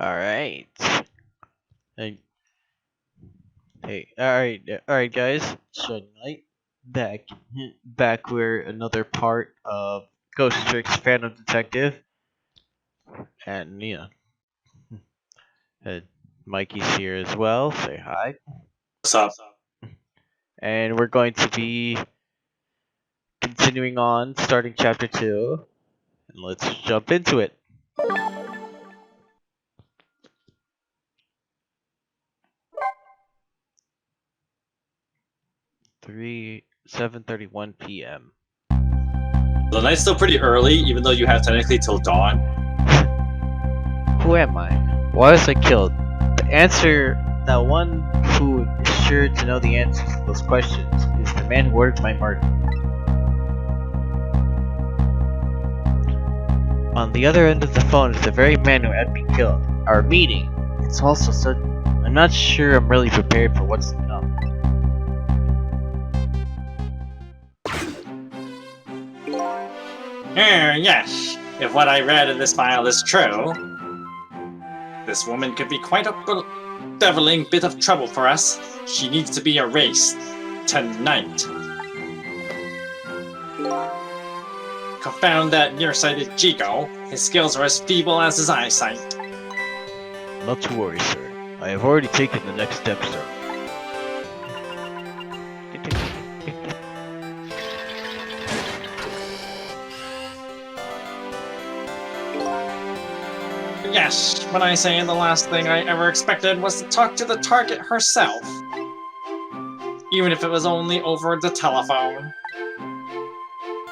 All right. Hey, all right, guys. Shedding light back. We're another part of Ghost Trick's Phantom Detective, and uh, Mikey's here as well. Say hi. What's up? And we're going to be continuing on, starting chapter 2, and let's jump into it. 7:31 p.m. The night's still pretty early, even though you have technically till dawn. Who am I? Why was I killed? The answer, that one who is sure to know the answers to those questions, is the man who ordered my murder. On the other end of the phone is the very man who had me killed. Our meeting. It's also sudden. I'm not sure I'm really prepared for what's to come. Yes. If what I read in this file is true, this woman could be quite a bedeviling bit of trouble for us. She needs to be erased. Tonight. Confound that nearsighted Chico. His skills are as feeble as his eyesight. Not to worry, sir. I have already taken the next step, sir. Yes, when I say the last thing I ever expected was to talk to the target herself. Even if it was only over the telephone.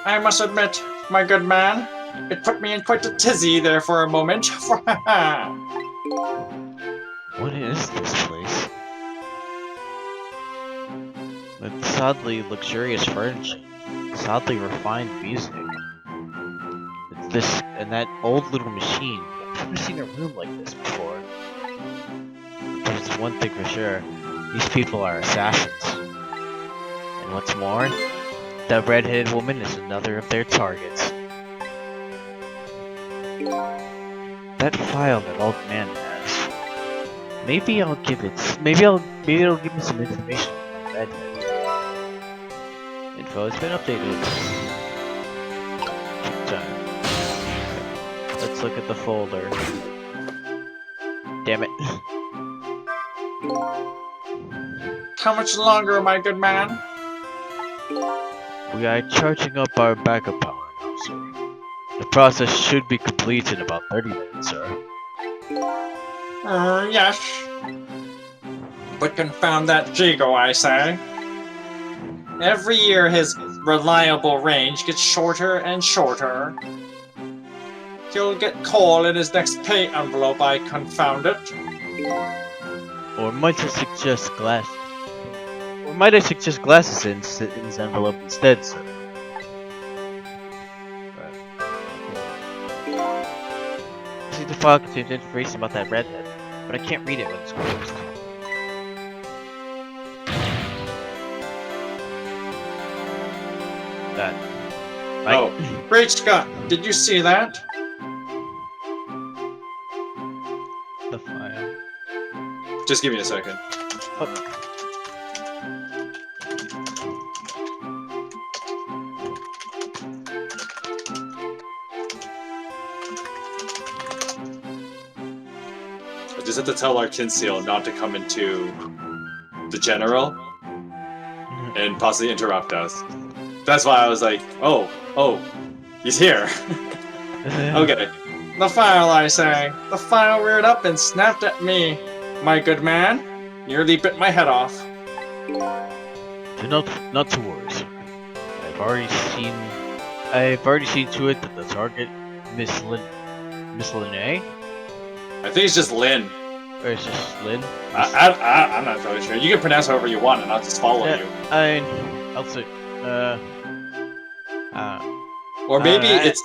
I must admit, my good man, it put me in quite a tizzy there for a moment. What is this place? It's oddly luxurious furniture. It's oddly refined music. It's this and that old little machine. I've never seen a room like this before. There's one thing for sure. These people are assassins. And what's more, that red-headed woman is another of their targets. That file that old man has. Maybe I'll give it. Maybe it'll give me some information on my redhead. Info has been updated. Time. Let's look at the folder. Damn it. How much longer, my good man? We are charging up our backup power now, sir. The process should be complete in about 30 minutes, sir. Yes. But confound that Jigo, I say. Every year his reliable range gets shorter and shorter. He'll get coal in his next pay envelope, I confound it. Or might I suggest glass? Or might I suggest glasses in his envelope instead, sir? See, the file contains information about that redhead, but I can't read it when it's closed. That. Oh, great Scott! Did you see that? The file. Just give me a second. Oh. I just have to tell our Kinsale not to come into the general and possibly interrupt us. That's why I was like, oh, he's here. Okay. The file, I say. The file reared up and snapped at me. My good man, nearly bit my head off. Not to worry, sir. I've already seen to it that the target, Miss Linnae? I think it's just Lynn. Or it's just Lynn? I'm not totally sure. You can pronounce however you want and I'll just follow you. I'll say, or maybe it's...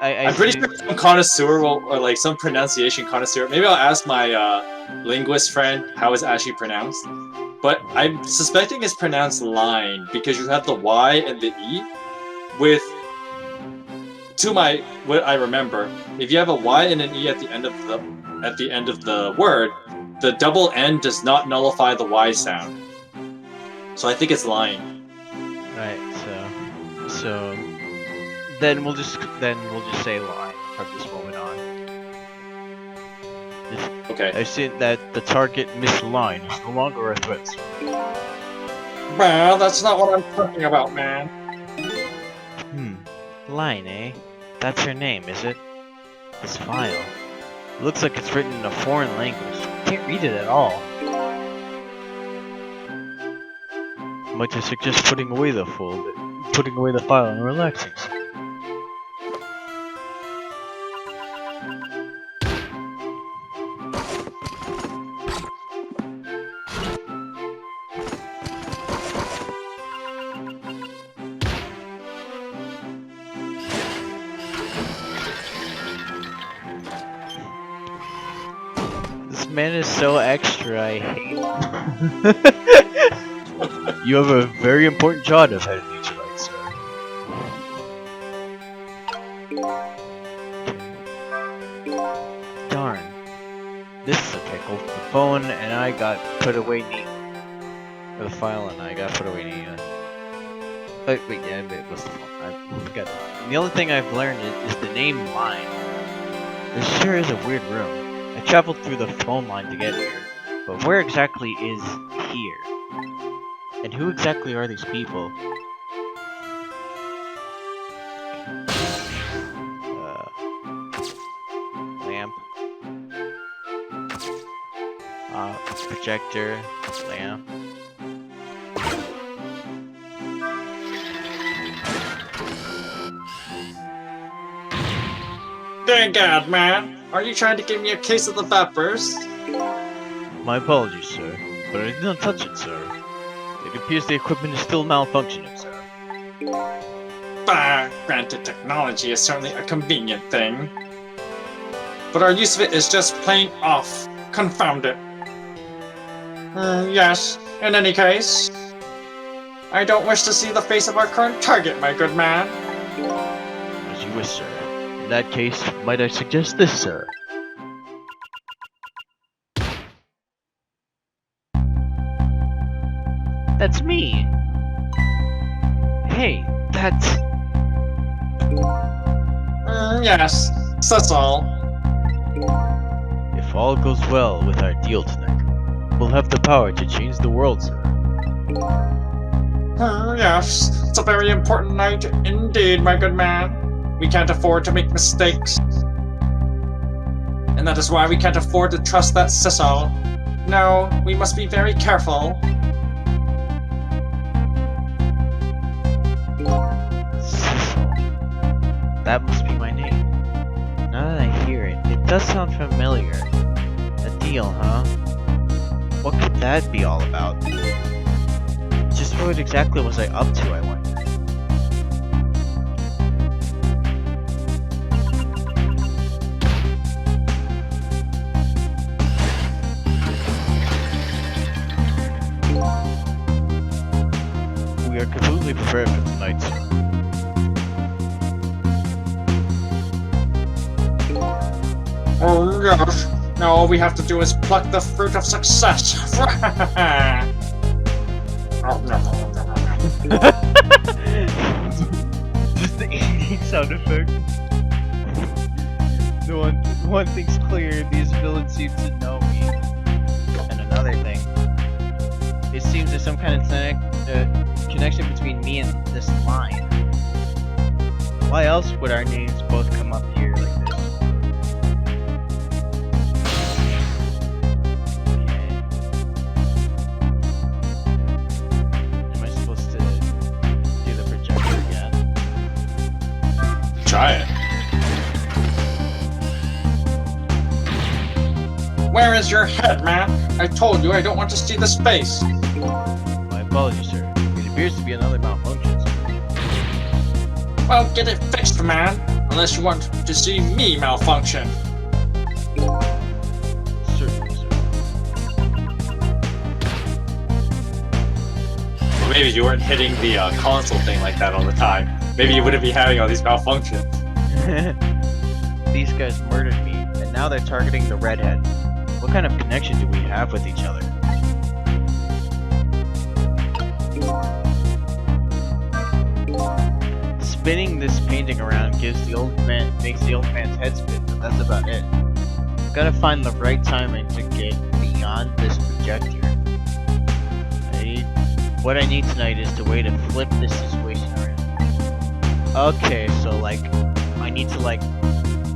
I'm pretty see, sure some connoisseur will, or like some pronunciation connoisseur. Maybe I'll ask my linguist friend how it's actually pronounced. But I'm suspecting it's pronounced line because you have the Y and the E with to my what I remember, if you have a Y and an E at the end of the word, the double N does not nullify the Y sound. So I think it's line. Right. So then we'll just say line from this moment on. Okay. I've seen that the target misline is no longer a threat. Well, that's not what I'm talking about, man. Line, eh? That's her name, is it? This file. It looks like it's written in a foreign language. Can't read it at all. Might I suggest putting away the file and relaxing. This man is so extra, I hate him. You have a very important job ahead of you tonight, sir. Darn. This is a pickle. The phone and I got put away neatly. Or the file and I got put away neatly. Wait, yeah, it was the phone. I forgot. And the only thing I've learned is the name line. This sure is a weird room. I traveled through the phone line to get here. But where exactly is here? And who exactly are these people? Lamp. Projector. Lamp. Dang God, man! Are you trying to give me a case of the vapors? My apologies, sir. But I did not touch it, sir. It appears the equipment is still malfunctioning, sir. Bah, granted technology is certainly a convenient thing. But our use of it is just plain off. Confound it. Yes, in any case. I don't wish to see the face of our current target, my good man. As you wish, sir. In that case, might I suggest this, sir? That's me! Hey, that's... Yes, that's all. If all goes well with our deal tonight, we'll have the power to change the world, sir. Yes, it's a very important night indeed, my good man. We can't afford to make mistakes. And that is why we can't afford to trust that Sissel. No, we must be very careful. Sissel. That must be my name. Now that I hear it, it does sound familiar. A deal, huh? What could that be all about? Just what exactly was I up to, I wonder? We are completely prepared for tonight, sir. Oh gosh, now all we have to do is pluck the fruit of success. Just the eating sound effect. One thing's clear, these villains seem to know me. And another thing, it seems there's some kind of connection between me and this line. Why else would our names both come up here like this? Okay. Am I supposed to do the projector again? Try it. Where is your head, man? I told you I don't want to see the space. My apologies, sir. It appears to be another malfunction, sir. Well, get it fixed, man. Unless you want to see me malfunction. Certainly, sir. Well, maybe if you weren't hitting the console thing like that all the time, maybe you wouldn't be having all these malfunctions. These guys murdered me, and now they're targeting the redhead. What kind of connection do we have with each other? Spinning this painting around makes the old man's head spin, but that's about it. Gotta find the right timing to get beyond this projector. What I need tonight is the way to flip this situation around. Okay, so like, I need to like,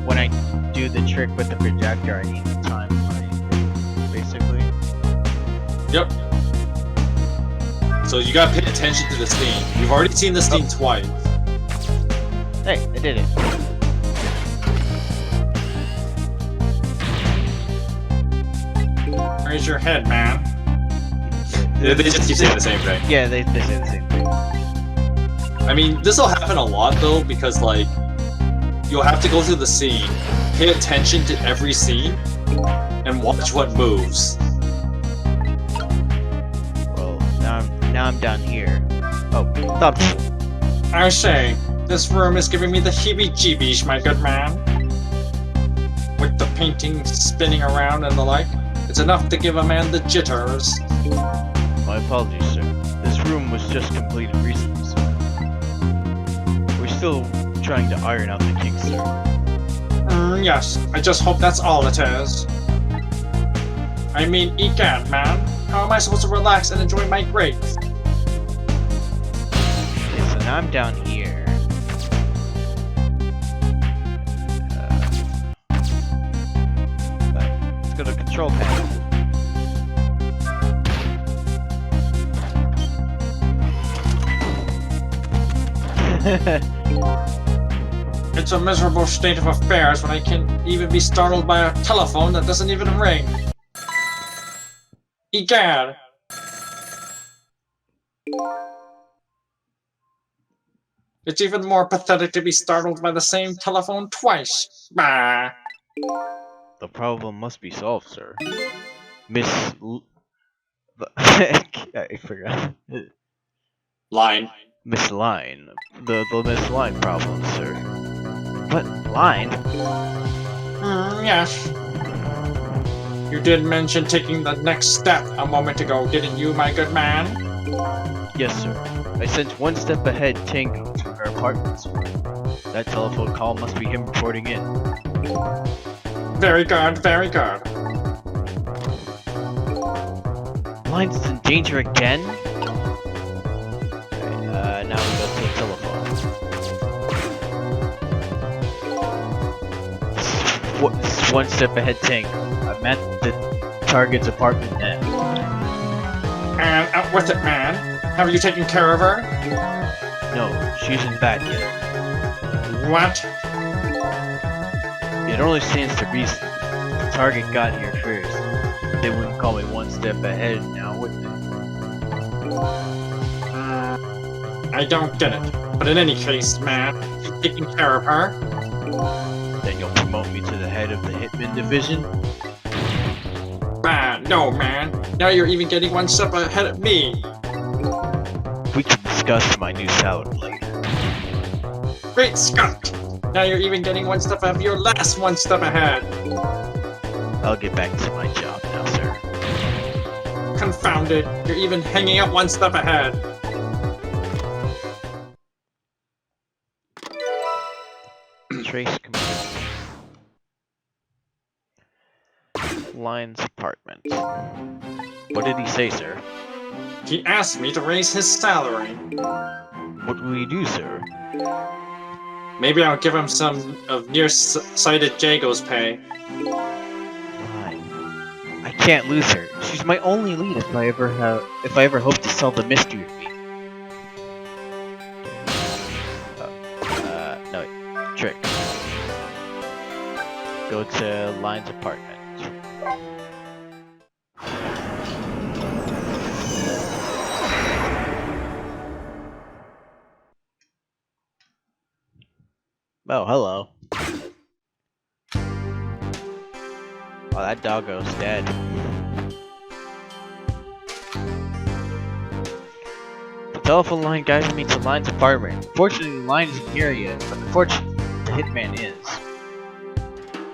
when I do the trick with the projector, I need the time, right? Basically. Yep. So you gotta pay attention to this scene. You've already seen this scene twice. Hey, I did it. Raise your head, man. They just keep saying the same thing. Yeah, they say the same thing. I mean, this will happen a lot though, because like, you'll have to go through the scene, pay attention to every scene, and watch what moves. Well, now I'm down here. Oh, stop. I say, this room is giving me the heebie-jeebies, my good man. With the painting spinning around and the like, it's enough to give a man the jitters. My apologies, sir. This room was just completed recently, sir. We're still trying to iron out the kinks, sir. Yes, I just hope that's all it is. I mean, egad, man. How am I supposed to relax and enjoy my break? Okay, so now I'm down here. Let's go to the control panel. It's a miserable state of affairs when I can even be startled by a telephone that doesn't even ring. Egad! It's even more pathetic to be startled by the same telephone twice. Bah! The problem must be solved, sir. I forgot. Line. Miss Line. The Miss Line problem, sir. What? Line? Yes. You did mention taking the next step a moment ago, didn't you, my good man? Yes, sir. I sent one step ahead Tink to her apartment, sir. That telephone call must be him reporting in. Very good, very good. Line's in danger again? Now we go to the telephone. One step ahead, Tank. I'm at the target's apartment now. And out with it, man. Have you taken care of her? No, she isn't bad yet. What? It only stands to reason. The target got here first. They wouldn't call me one step ahead now, would they? I don't get it. But in any case, man, you've taken care of her. Then you'll promote me to the head of the Hitman Division? No, man. Now you're even getting one step ahead of me. We can discuss my new salary later. Great Scott! Now you're even getting one step ahead of your last one step ahead. I'll get back to my job now, sir. Confound it. You're even hanging out one step ahead. Trace complete. Line's apartment. What did he say, sir? He asked me to raise his salary. What will you do, sir? Maybe I'll give him some of nearsighted Jago's pay. Line. I can't lose her. She's my only lead if I ever hope to solve the mystery of me. No, trick. Go to Line's apartment. Oh, hello. Oh, that doggo's dead. The telephone line guided me to Line's apartment. Fortunately, Line isn't here yet, but unfortunately, the hitman is.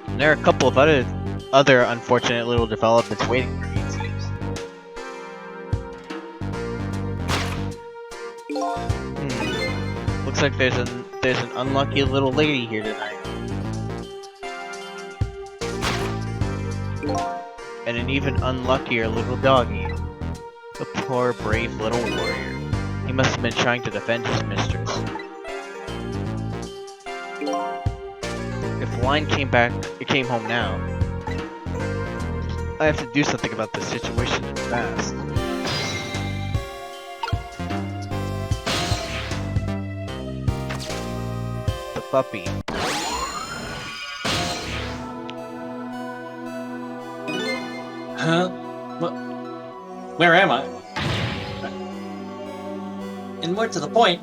And there are a couple of other unfortunate little developments waiting for you, it seems. Looks like there's an unlucky little lady here tonight. And an even unluckier little doggy. The poor, brave little warrior. He must have been trying to defend his mistress. If the line came home now, I have to do something about this situation fast. The puppy. Huh? What? Where am I? And more to the point,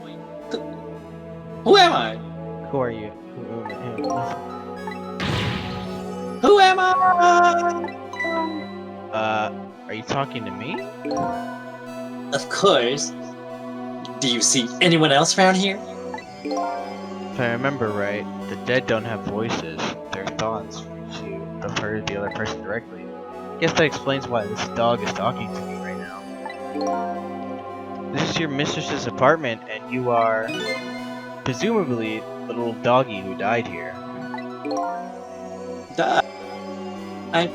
who am I? Who are you? Who am I? Are you talking to me? Of course. Do you see anyone else around here? If I remember right, the dead don't have voices. Their thoughts reach you to hurt the other person directly. Guess that explains why this dog is talking to me right now. This is your mistress's apartment, and you are presumably the little doggy who died here. I'm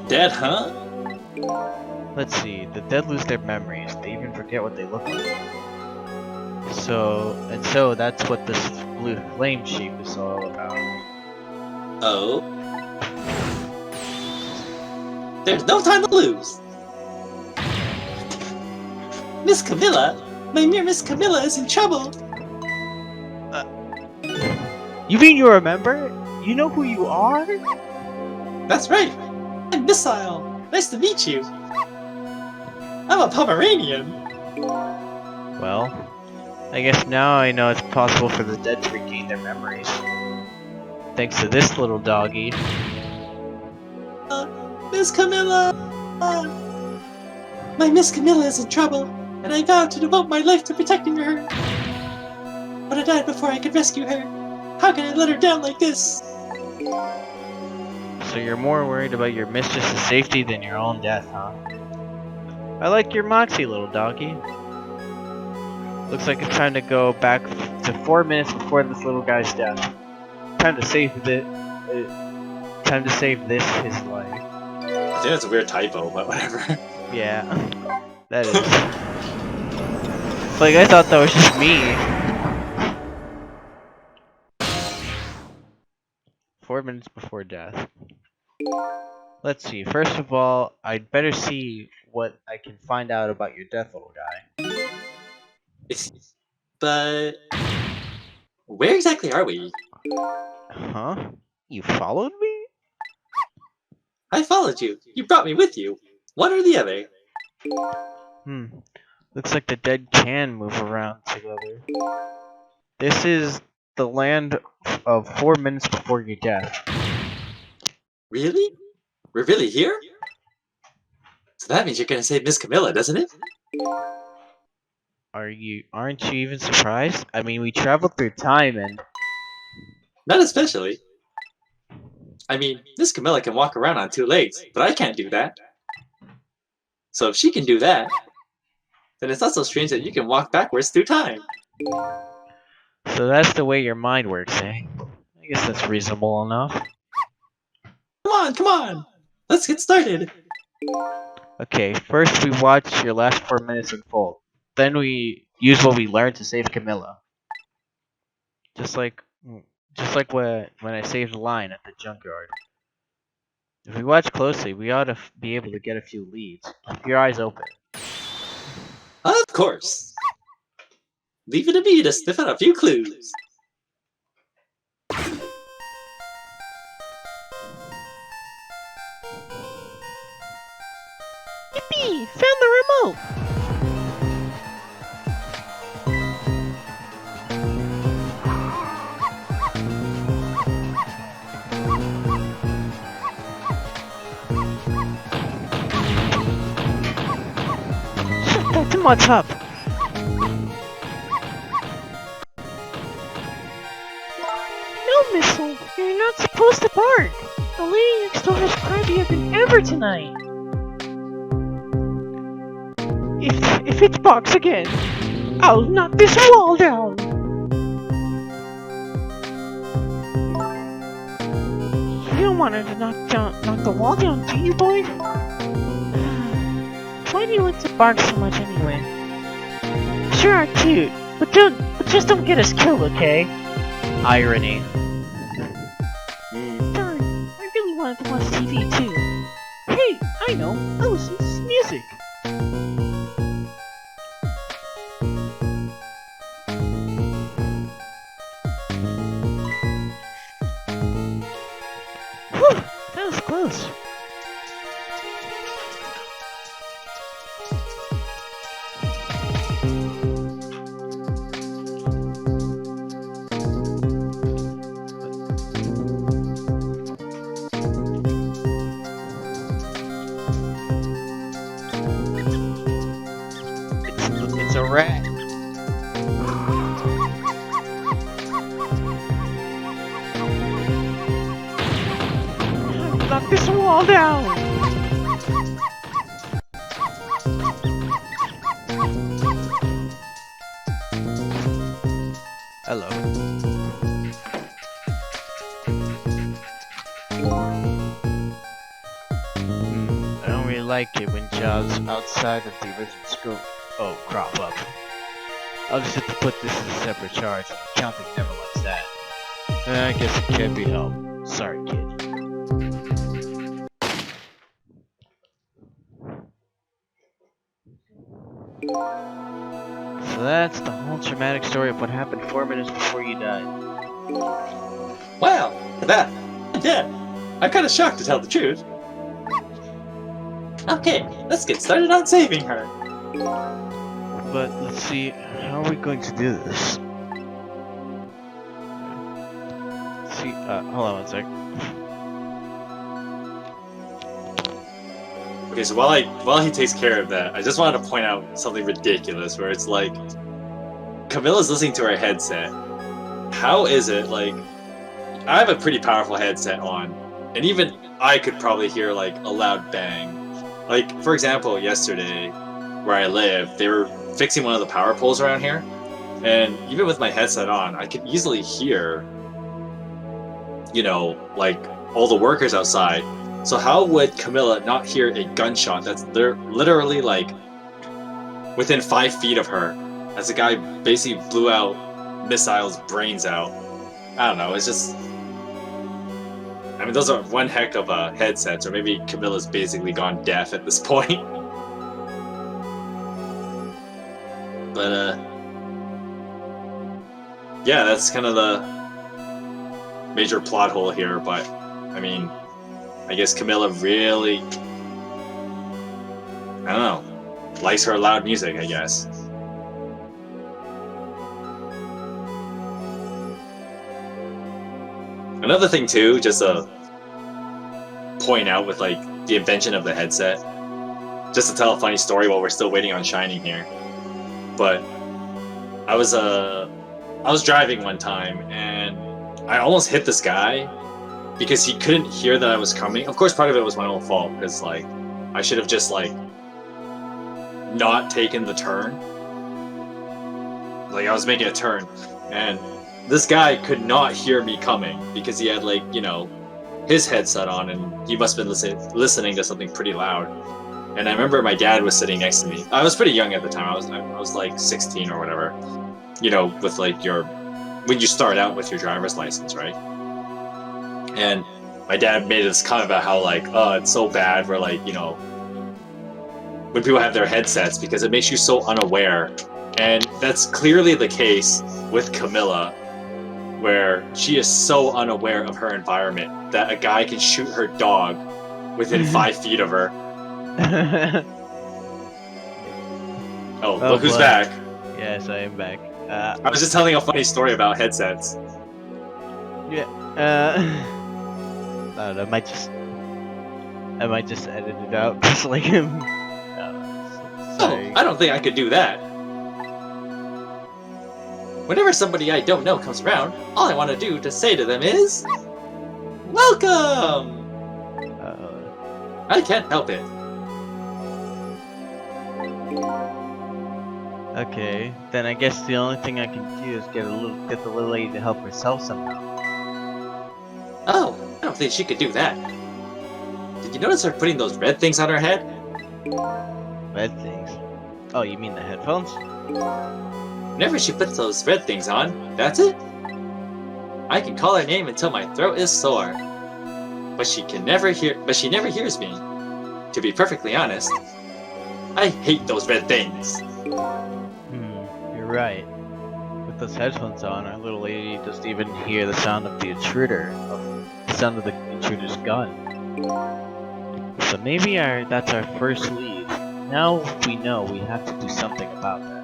dead, huh? Let's see, the dead lose their memories. They even forget what they look like. So that's what this blue flame sheep is all about. Oh. There's no time to lose! Miss Camilla? My dear Miss Camilla is in trouble! You mean you remember? You know who you are? That's right! I'm Missile! Nice to meet you! I'm a Pomeranian! Well, I guess now I know it's possible for the dead to regain their memories. Thanks to this little doggy. Miss Camilla! My Miss Camilla is in trouble, and I vowed to devote my life to protecting her. But I died before I could rescue her. How can I let her down like this? So you're more worried about your mistress's safety than your own death, huh? I like your moxie, little doggy. Looks like it's time to go back to 4 minutes before this little guy's death. Time to save this his life. I think that's a weird typo, but whatever. Yeah, that is. Like, I thought that was just me. 4 minutes before death. Let's see, first of all, I'd better see what I can find out about your death, little guy. But... where exactly are we? Huh? You followed me? I followed you. You brought me with you. One or the other. Looks like the dead can move around together. This is the land of 4 minutes before your death. Really? We're really here? So that means you're gonna save Miss Camilla, doesn't it? Aren't you even surprised? I mean, we traveled through time and... Not especially. I mean, Miss Camilla can walk around on 2 legs, but I can't do that. So if she can do that, then it's not so strange that you can walk backwards through time. So that's the way your mind works, eh? I guess that's reasonable enough. Come on! Let's get started! Okay, first we watch your last 4 minutes unfold. Then we use what we learned to save Camilla. Just like when I saved the line at the junkyard. If we watch closely, we ought to be able to get a few leads. Keep your eyes open. Of course! Leave it to me to sniff out a few clues. Yippee! Found the remote! Shut that to my top! No, Miss Bart! The lady next door is crappier than ever tonight! If it barks again, I'll knock this wall down! You don't want her to knock the wall down, do you, boy? Why do you like to bark so much anyway? Sure are cute, but just don't get us killed, okay? Irony. Darn, I really wanted to watch TV too. Hey, I know, I'll listen to some music. Whew, that was close. It's a rat. Knock this wall down! Hello. I don't really like it when jobs outside of the original scope crop up. I'll just have to put this as a separate charge. Accounting never likes that. I guess it can't be helped. Sorry, kid. So that's the whole traumatic story of what happened 4 minutes before you died. Wow, that. Yeah, I'm kind of shocked to tell the truth. Okay, let's get started on saving her. But let's see, how are we going to do this? Let's see, hold on one sec. Okay, so while he takes care of that, I just wanted to point out something ridiculous where it's like Camilla's listening to her headset. How is it like I have a pretty powerful headset on, and even I could probably hear like a loud bang. Like for example, yesterday where I live, they were fixing one of the power poles around here, and even with my headset on, I could easily hear, you know, like all the workers outside. So how would Camilla not hear a gunshot that's literally like within 5 feet of her, as the guy basically blew out Missile's brains out? I don't know, it's just... I mean, those are one heck of headsets, or maybe Camilla's basically gone deaf at this point. But, yeah, that's kind of the major plot hole here, but, I mean, I guess Camilla really, I don't know, likes her loud music, I guess. Another thing too, just to point out with like the invention of the headset, just to tell a funny story while we're still waiting on Shining here. But I was driving one time and I almost hit this guy because he couldn't hear that I was coming. Of course, part of it was my own fault because like I should have just like not taken the turn. Like I was making a turn and this guy could not hear me coming because he had like, you know, his headset on and he must have been listening to something pretty loud. And I remember my dad was sitting next to me. I was pretty young at the time. I was like 16 or whatever. You know, with like when you start out with your driver's license, right? And my dad made this comment about how like, oh, it's so bad where like, you know, when people have their headsets because it makes you so unaware. And that's clearly the case with Camilla, where she is so unaware of her environment that a guy can shoot her dog within 5 feet of her. Oh, look who's boy. back. Yes, I am back. I was just telling a funny story about headsets. Yeah, I don't know, I might just edit it out, just like him. Oh, I don't think I could do that. Whenever somebody I don't know comes around, all I want to do to say to them is... Welcome Welcome! I can't help it. Okay, then I guess the only thing I can do is get the little lady to help herself somehow. Oh, I don't think she could do that. Did you notice her putting those red things on her head? Red things? Oh, you mean the headphones? Whenever she puts those red things on, that's it. I can call her name until my throat is sore. But she never hears me. To be perfectly honest, I hate those red things. You're right. With those headphones on, our little lady doesn't even hear the sound of the sound of the intruder's gun. So maybe that's our first lead. Now we know we have to do something about that.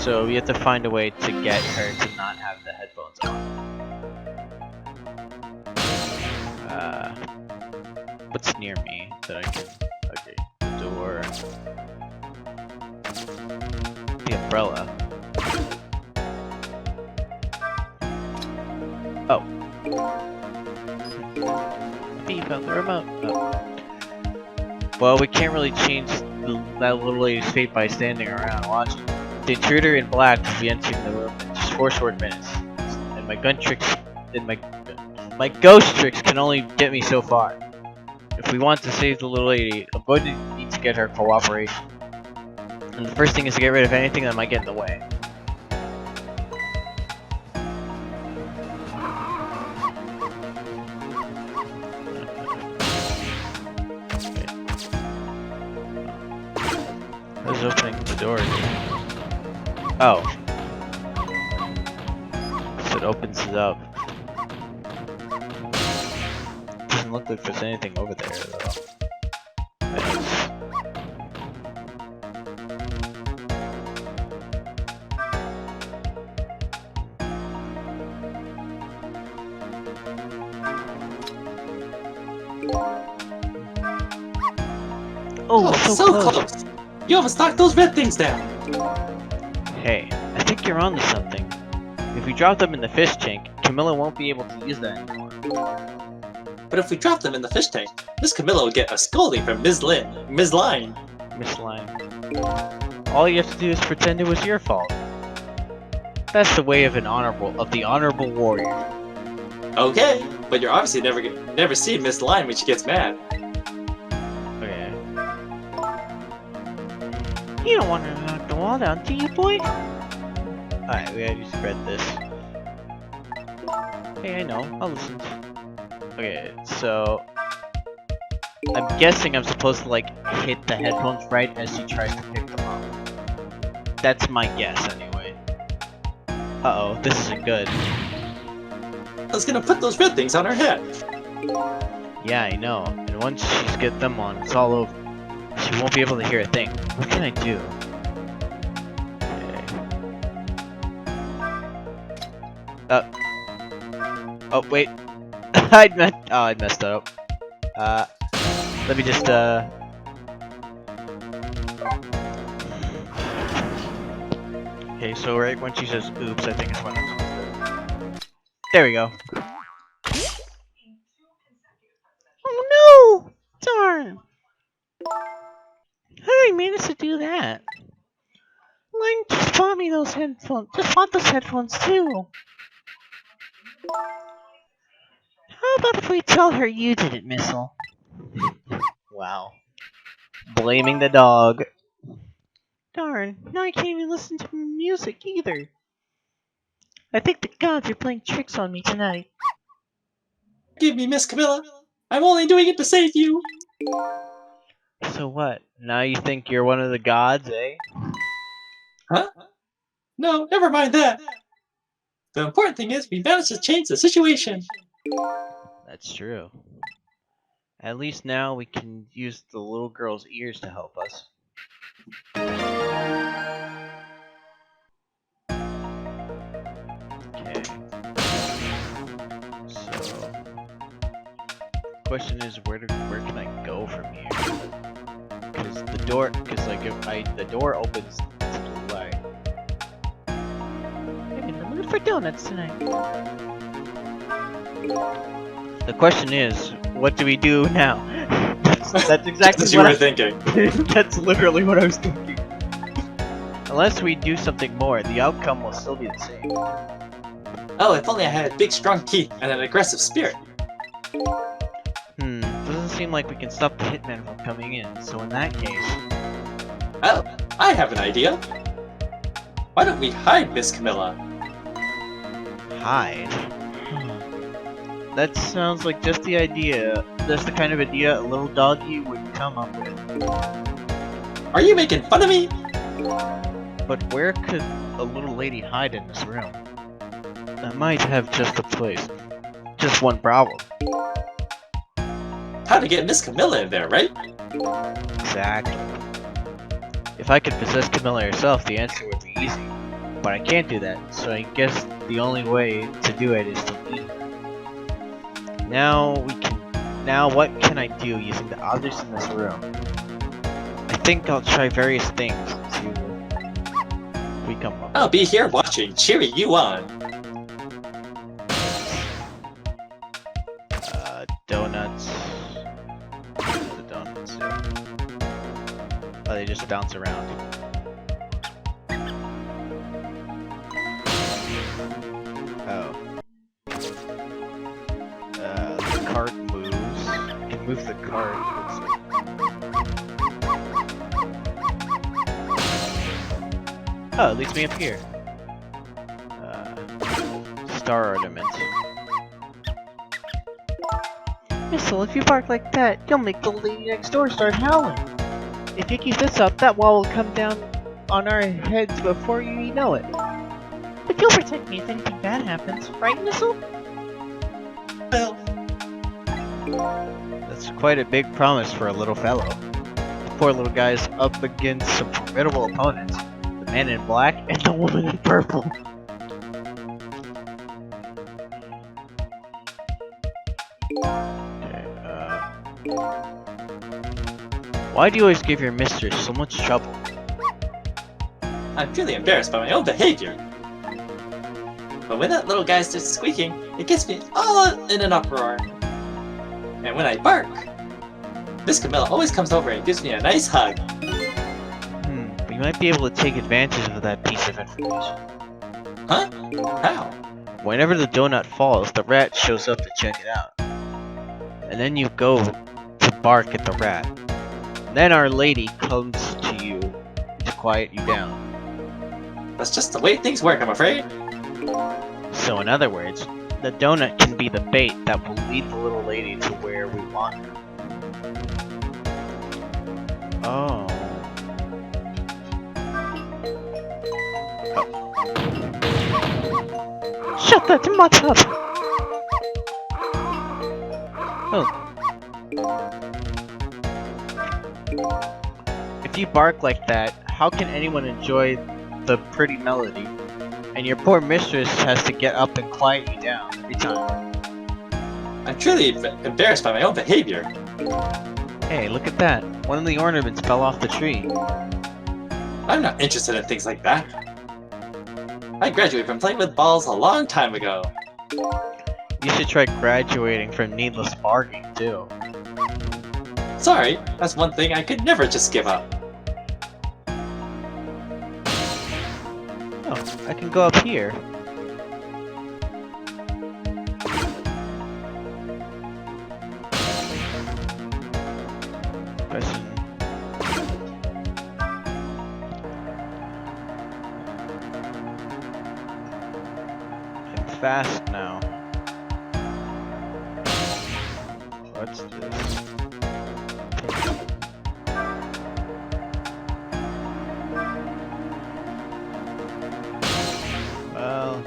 So we have to find a way to get her to not have the headphones on. What's near me that I can... Okay, the door. The umbrella. Oh. Beep on the remote. Oh. Well, we can't really change that little lady's fate by standing around watching. The intruder in black will be entering the room in just 4 short minutes. And my gun tricks... And my ghost tricks can only get me so far. If we want to save the little lady, I'm going to need to get her cooperation. And the first thing is to get rid of anything that might get in the way. Who's opening the door again? Oh. So it opens it up. Doesn't look like there's anything over there though. Oh, so close! You almost knocked those red things down! Hey, I think you're onto something. If we drop them in the fish tank, Camilla won't be able to use that anymore. But if we drop them in the fish tank, Miss Camilla will get a scolding from Ms. Line. Miss Line. All you have to do is pretend it was your fault. That's the way of the honorable warrior. Okay, but you're obviously never seen Miss Line when she gets mad. Okay. You don't want to knock the wall down, do you, boy? Alright, we gotta spread this. Hey, I know. I'll listen. Okay, so... I'm guessing I'm supposed to, like, hit the headphones right as she tries to pick them up. That's my guess, anyway. Uh-oh, this isn't good. I was gonna put those red things on her head. Yeah, I know. And once she's get them on, it's all over. She won't be able to hear a thing. What can I do? Okay. Oh, wait. I messed up. Let me just, Okay, so right when she says oops, I think it's when I'm supposed to... There we go. Oh no! Darn! How did I manage to do that? Line just bought me those headphones. Just bought those headphones too. How about if we tell her you did it, Missile? Wow. Blaming the dog. Darn, now I can't even listen to music either. I think the gods are playing tricks on me tonight. Give me, Miss Camilla. I'm only doing it to save you. So what? Now you think you're one of the gods, eh? Huh? No, never mind that. The important thing is we managed to change the situation. That's true. At least now we can use the little girl's ears to help us. Okay. So, question is, where can I go from here? Because the door the door opens to the right. I'm in the mood for for donuts tonight. The question is, what do we do now? That's exactly Just as you what were thinking. That's literally what I was thinking. Unless we do something more, the outcome will still be the same. Oh, if only I had big strong teeth and an aggressive spirit. Doesn't seem like we can stop the hitman from coming in, so in that case... Oh, I have an idea. Why don't we hide Miss Camilla? Hide? That sounds like just the idea. That's the kind of idea a little doggy would come up with. Are you making fun of me? But where could a little lady hide in this room? I might have just a place. Just one problem. How to get Miss Camilla in there, right? Exactly. If I could possess Camilla herself, the answer would be easy. But I can't do that, so I guess the only way to do it is to leave her. Now what can I do using the objects in this room? I think I'll try various things to come up. I'll be here watching, cheering you on. Donuts. The donuts. Oh, they just bounce around. Oh. The cart moves. You can move the cart. Oh, it leads me up here. Star ornament. Missile, if you bark like that, you'll make the lady next door start howling. If you keep this up, that wall will come down on our heads before you know it. But you'll protect me if anything bad happens, right, Missile? Well, That's quite a big promise for a little fellow. The poor little guy's up against some formidable opponents. The man in black and the woman in purple. Why do you always give your mistress so much trouble? I'm really embarrassed by my own behavior. But when that little guy starts squeaking, it gets me all in an uproar. And when I bark, Miss Camilla always comes over and gives me a nice hug. We might be able to take advantage of that piece of information. Huh? How? Whenever the donut falls, the rat shows up to check it out. And then you go to bark at the rat. Then Our Lady comes to you to quiet you down. That's just the way things work, I'm afraid. So in other words, the donut can be the bait that will lead the little lady to where we want her. Oh. Shut that mutt up! If you bark like that, how can anyone enjoy the pretty melody? And your poor mistress has to get up and quiet you down every time. I'm truly embarrassed by my own behavior. Hey, look at that. One of the ornaments fell off the tree. I'm not interested in things like that. I graduated from playing with balls a long time ago. You should try graduating from needless barking, too. Sorry, that's one thing I could never just give up. Oh, I can go up here. Pressing. I'm fast now. What's this? Well,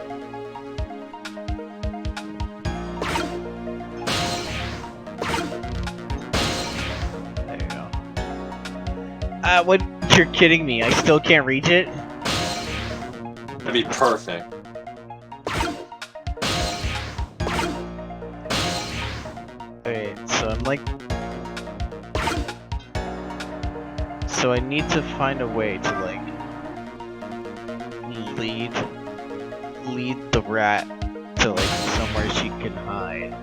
there you go. What? You're kidding me? I still can't reach it? That'd be perfect. Wait, so I'm like... So I lead the rat to like somewhere she can hide.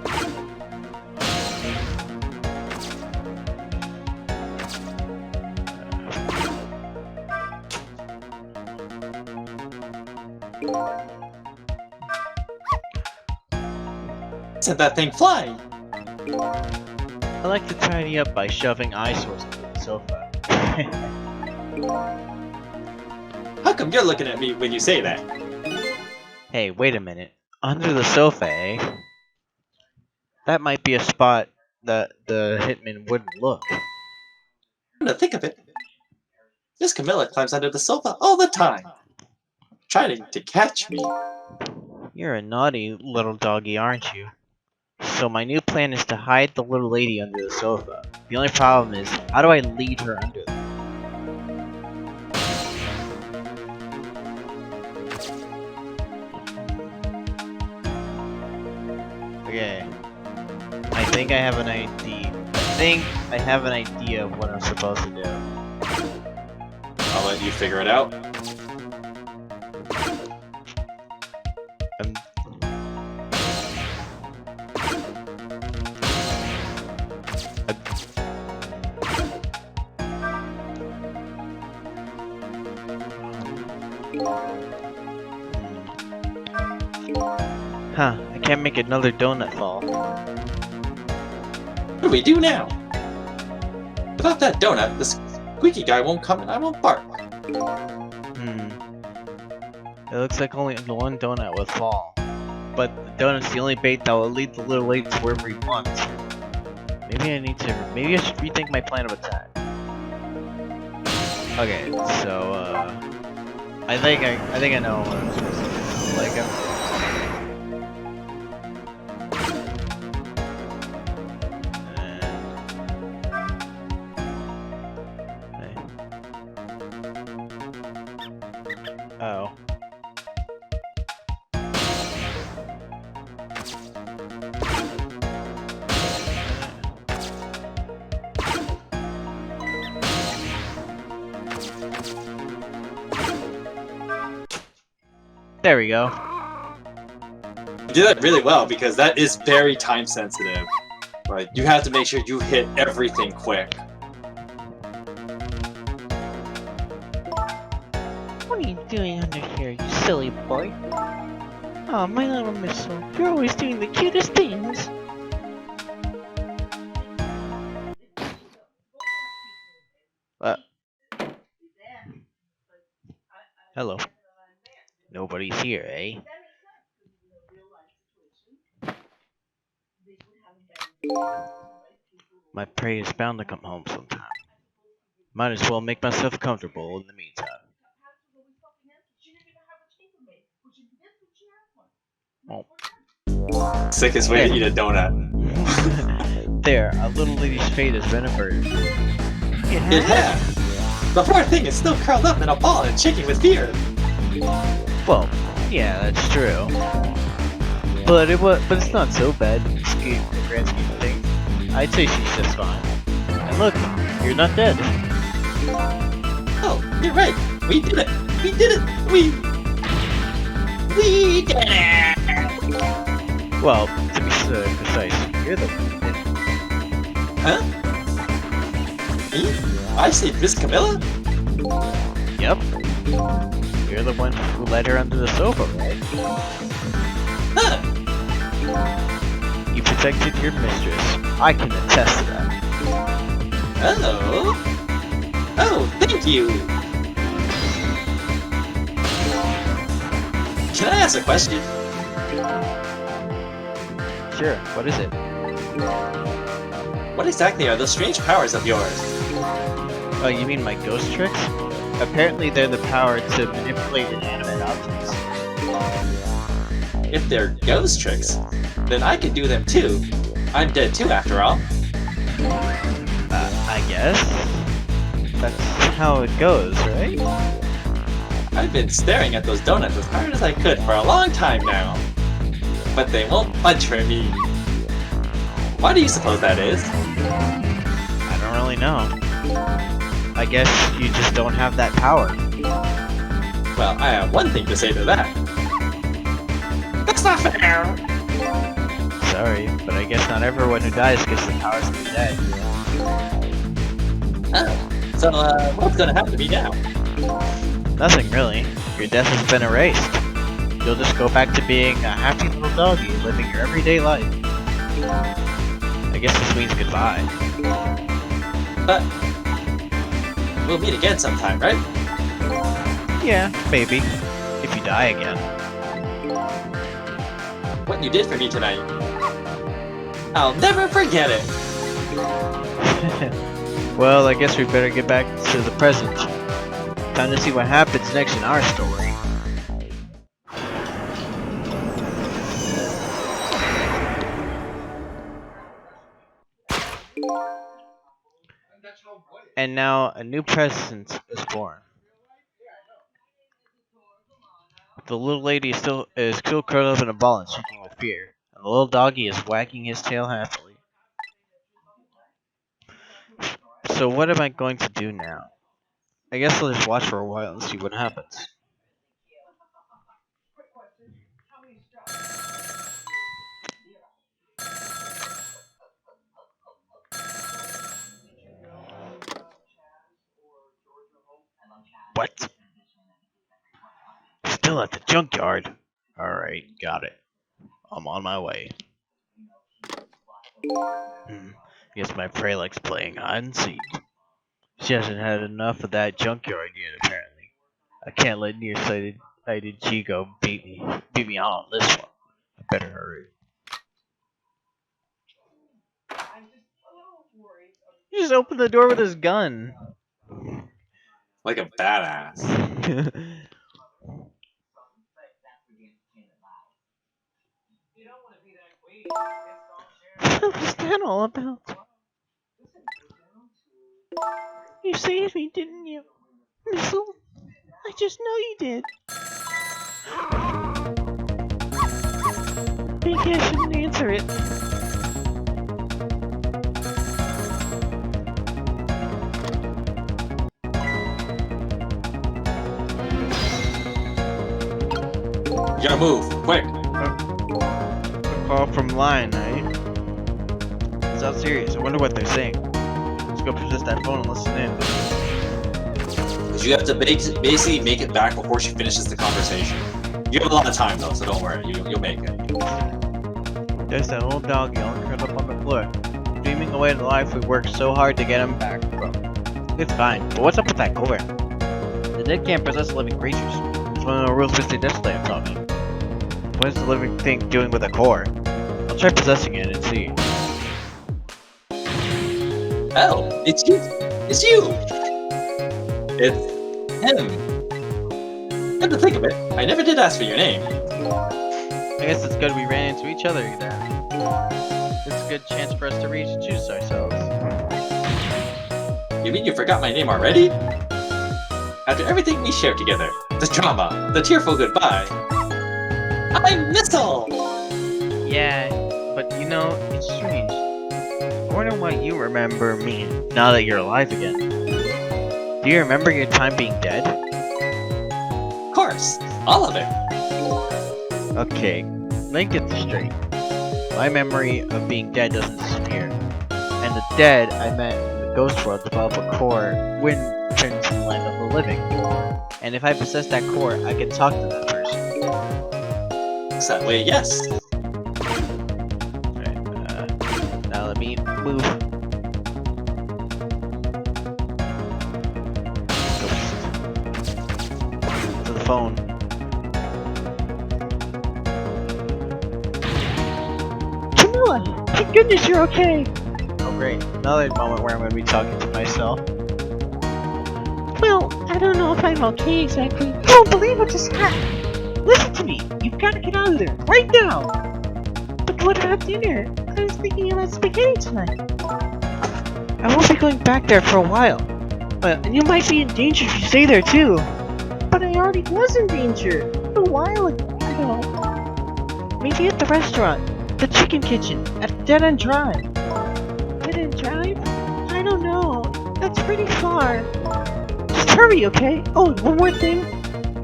Set that thing flying! I like to tidy up by shoving eyesores into the sofa. How come you're looking at me when you say that? Hey, wait a minute. Under the sofa, eh? That might be a spot that the hitman wouldn't look. Come to think of it, Miss Camilla climbs under the sofa all the time, trying to catch me. You're a naughty little doggy, aren't you? So my new plan is to hide the little lady under the sofa. The only problem is, how do I lead her under there? Okay. I think I have an idea. I have an idea of what I'm supposed to do. I'll let you figure it out. Huh, I can't make another donut fall. What do we do now? Without that donut, the squeaky guy won't come and I won't bark. It looks like only the one donut will fall. But the donut's the only bait that will lead the little lady to wherever he wants. Maybe I should rethink my plan of attack. Okay, so I think I know what I'm supposed to do. Like oh. There we go. You did that really well because that is very time sensitive. Right? You have to make sure you hit everything quick. What are you doing under here, you silly boy? Oh, my little missile. You're always doing the cutest things. Hello. Nobody's here, eh? My prey is bound to come home sometime. Might as well make myself comfortable in the meantime. Oh. Sickest way to eat a donut. There, a little lady's fate has been averted. It has! The poor thing is still curled up in a ball and shaking with fear. Well, yeah, that's true. But it's not so bad in the grand scheme of things. I'd say she's just fine. And look, you're not dead. Oh, you're right. We did it. We did it. We did it. Well, to be precise, you're the one who did it. Huh? Me? I saved Miss Camilla? Yep. You're the one who led her under the sofa, right? Huh? You protected your mistress. I can attest to that. Oh. Oh, thank you. Can I ask a question? Sure, what is it? What exactly are those strange powers of yours? Oh, you mean my ghost tricks? Apparently they're the power to manipulate inanimate objects. If they're ghost tricks, then I could do them too. I'm dead too, after all. I guess. That's how it goes, right? I've been staring at those donuts as hard as I could for a long time now. But they won't budge for me. Why do you suppose that is? I don't really know. I guess you just don't have that power. Well, I have one thing to say to that. That's not fair! Sorry, but I guess not everyone who dies gets the powers of the dead. Oh, so, what's gonna happen to me now? Nothing really. Your death has been erased. You'll just go back to being a happy little doggy living your everyday life. I guess this means goodbye. But we'll meet again sometime, right? Yeah, maybe. If you die again. What you did for me tonight, I'll never forget it! Well, I guess we better get back to the present. Time to see what happens next in our story. And now a new present is born. The little lady is still curled up in a ball and shaking with fear, and the little doggy is wagging his tail happily. So what am I going to do now? I guess I'll just watch for a while and see what happens. What? Still at the junkyard? Alright, got it. I'm on my way. Guess my prey likes playing hide and seek. She hasn't had enough of that junkyard yet, apparently. I can't let nearsighted Chico beat me on this one. I better hurry. He just opened the door with his gun. Like a badass. What was that all about? You saved me, didn't you? Missile? I just know you did. Maybe I shouldn't answer it. You gotta move, quick! A call from line, eh? Sounds serious. I wonder what they're saying. Let's go possess that phone and listen in. Because you have to basically make it back before she finishes the conversation. You have a lot of time though, so don't worry, you'll make it. There's that old doggy all curled up on the floor, dreaming away the life we worked so hard to get him back from. It's fine, but what's up with that core? The dead can't possess living creatures. It's one of the rules Mr. Display I'm talking. What is the living thing doing with a core? I'll try possessing it and see. Oh, it's you! It's you! It's him! Come to think of it, I never did ask for your name. I guess it's good we ran into each other then. It's a good chance for us to reintroduce ourselves. You mean you forgot my name already? After everything we shared together, the drama, the tearful goodbye, I'm Missile! Yeah, but you know, it's strange. I wonder why you remember me now that you're alive again. Do you remember your time being dead? Of course, all of it. Okay, let me get this straight. My memory of being dead doesn't disappear. And the dead I met in the ghost world develop a core when returned to the land of the living. And if I possess that core, I can talk to that person. Looks that way, yes. Alright, now let me move. To the phone. Camilla! Thank goodness you're okay! Oh great, another moment where I'm going to be talking to myself. Well, I don't know if I'm okay exactly. I don't believe what just happened! Listen to me! You've got to get out of there! Right now! But what about dinner? I was thinking about spaghetti tonight. I won't be going back there for a while. And you might be in danger if you stay there too. But I already was in danger a while ago. Maybe at the restaurant, the chicken kitchen, at Dead End Drive. Dead End Drive? I don't know. That's pretty far. Just hurry, okay? Oh, one more thing.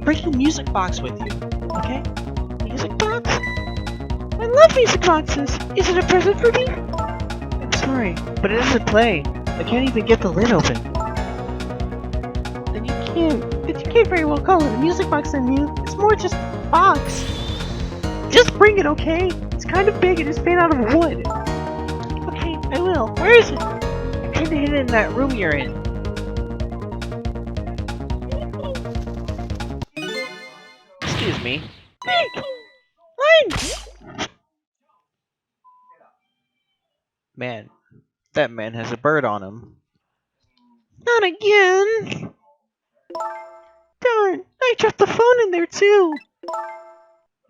Bring the music box with you, okay? Music box? love music boxes. Is it a present for me? I'm sorry, but it doesn't play. I can't even get the lid open. Then you can't very well call it a music box then, you. It's more just a box. Just bring it, okay? It's kind of big and it's made out of wood. Okay, I will. Where is it? I kinda hid it in that room you're in. Excuse me. Line! Man, that man has a bird on him. Not again! Darn, I dropped the phone in there too!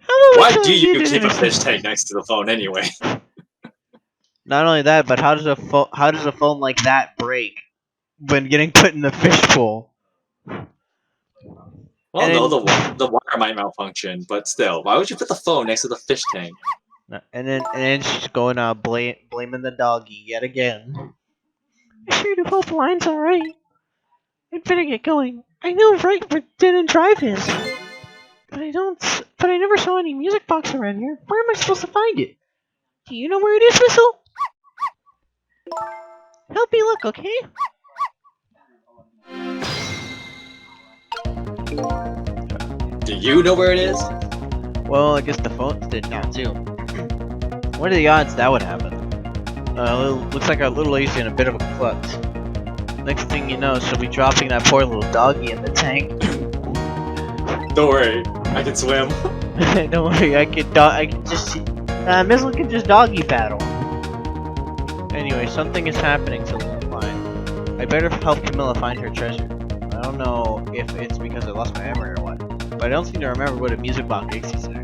How about we Why tell do you you did keep a it? fish tank next to the phone anyway? Not only that, but how does a phone like that break when getting put in the fishbowl? Well, And no, then, the wire might malfunction, but still, why would you put the phone next to the fish tank? and then she's going blaming the doggy yet again. I sure do hope Line's alright. I'd better get going. I know right where didn't drive is. But I never saw any music box around here. Where am I supposed to find it? Do you know where it is, Whistle? Help me look, okay? Do you know where it is? Well, I guess the phones did now too. What are the odds that would happen? Looks like our little lady's in a bit of a klutz. Next thing you know, she'll be dropping that poor little doggy in the tank. Don't worry, I can swim. Don't worry, I can just Missile can just doggy paddle. Anyway, something is happening to Little Line. I better help Camilla find her treasure. I don't know if it's because I lost my memory or what, but I don't seem to remember what a music box exists there.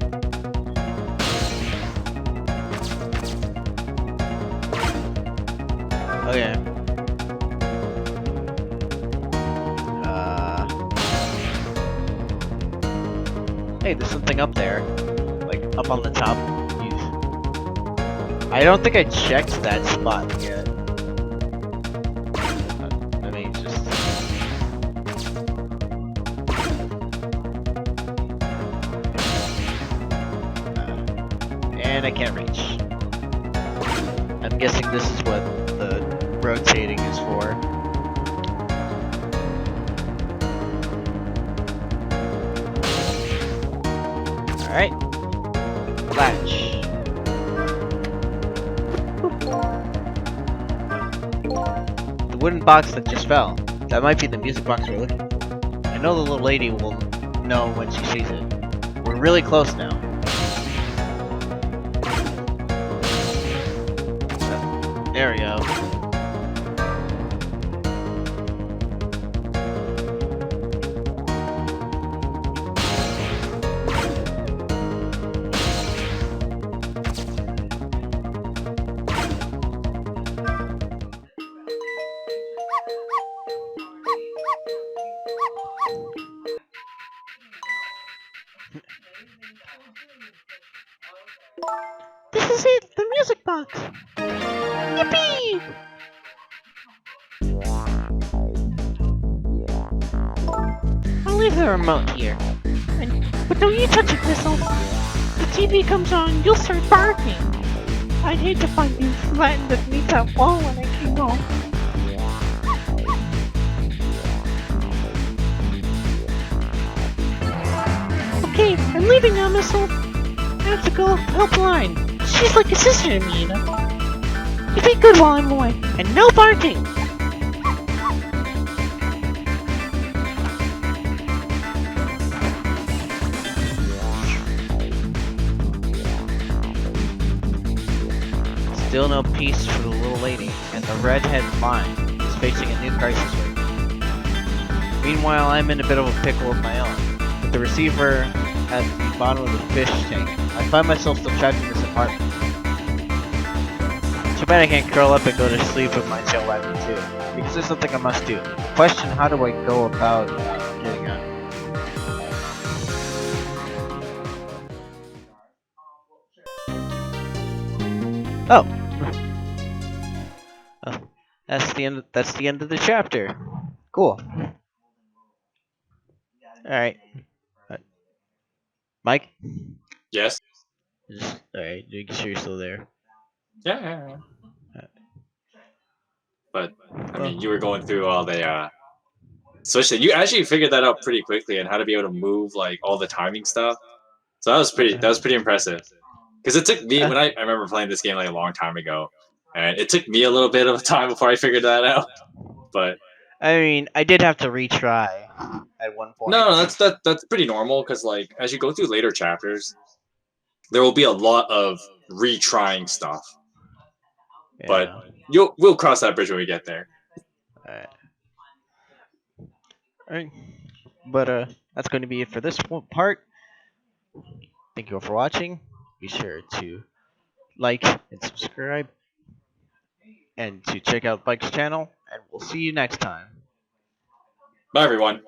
Okay. Hey, there's something up there. Like, up on the top. I don't think I checked that spot yet. I mean, just... and I can't reach. I'm guessing this is what the rotating is for. Alright. Latch. The wooden box that just fell. That might be the music box we're looking for. I know the little lady will know when she sees it. We're really close now. There we go. This is it, the music box. Yippee! I'll leave the remote here. But don't you touch it, Whistle. The TV comes on, you'll start barking. I'd hate to find you flattened underneath that wall when I came home. Okay, I'm leaving now, Missile. I have to go help Line. She's like a sister to me, you know. You be good while I'm away, and no barking! Still no peace for the little lady, and the redhead Line is facing a new crisis right now. Meanwhile, I'm in a bit of a pickle of my own. With the receiver at the bottom of the fish tank, I find myself still trapped in this apartment. Too bad I can't curl up and go to sleep with my tail wagging too, because there's something I must do. Question, how do I go about getting out? Oh. Oh. That's the end of the chapter. Cool. Alright. Mike? Yes? Alright, make sure you're still there. Yeah. But I Well, mean, you were going through all the switch thing. You actually figured that out pretty quickly and how to be able to move like all the timing stuff. So that was pretty impressive. Because it took me when I remember playing this game like a long time ago, and it took me a little bit of time before I figured that out. But I mean, I did have to retry at one point. no, that's pretty normal because like as you go through later chapters, there will be a lot of retrying stuff. But Yeah. we'll cross that bridge when we get there. Alright. Alright. But that's going to be it for this part. Thank you all for watching. Be sure to like and subscribe, and to check out Bike's channel. And we'll see you next time. Bye everyone.